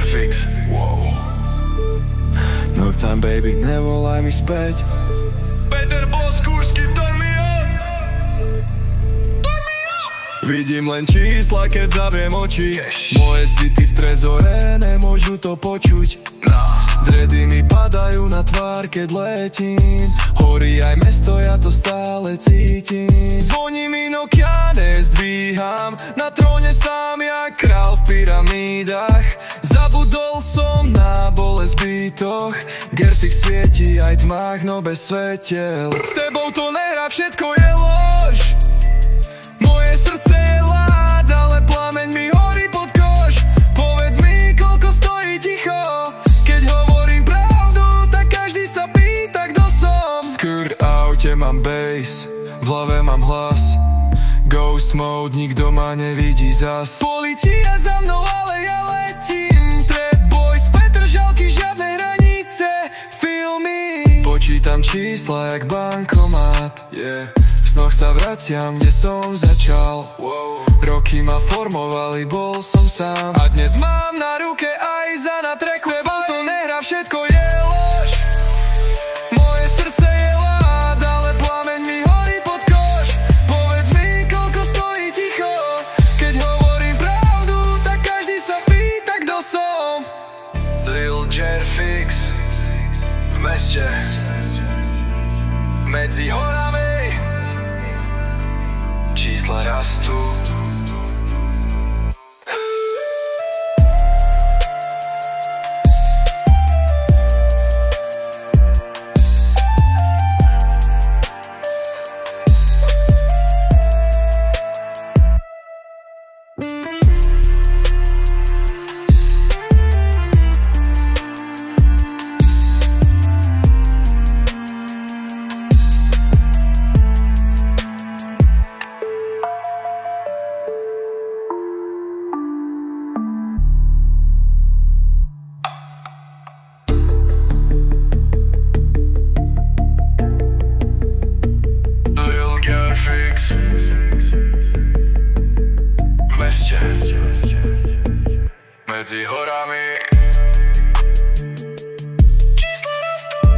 Jerfix. Wow. No chcem, baby, nevolaj mi späť. Peter Boskúrsky, turn me up. Vidím len čísla, keď zavriem oči. Moje city v trezore nemôžu to počuť. Dredy mi padajú na tvár, keď letím. Horí aj mesto, ja to stále cítim. Zvoní mi Nokia, nezdvíham. Na tróne sám, jak král v pyramídach. Zabudol som na bolesť v bytoch. Jerfix svieti aj tmách, no bez svetiel. S tebou to nehrá, všetko je lož. Moje srdce je lád, ale plameň mi horí pod kož. Povedz mi, koľko stojí ticho. Keď hovorím pravdu, tak každý sa pýta, kto som. Skrr, aute mám bass, v hlave mám hlas. Ghost mode, nikto ma nevidí zas. Polícia za mnou, ale ja letím. Trap boys, Petržalky, žiadne hranice. Feel me. Počítam čísla jak bankomat, yeah. V snoch sa vraciam, kde som začal. Roky ma formovali, bol som sám. A dnes mám na ruke aj za na tracku. S tebou to nehrá, všetko je lož. Moje srdce je lád, ale plameň mi horí pod kož. Povedz mi, koľko stojí ticho. Keď hovorím pravdu, tak každý sa pýta, kto som. Lil Jerfix v meste medzi horami. Čísla rastú. V meste medzi horami. Čísla rastú.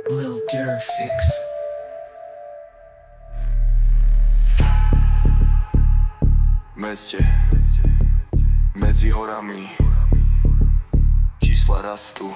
Lil Jerfix. Meste medzi horami. Čísla rastú.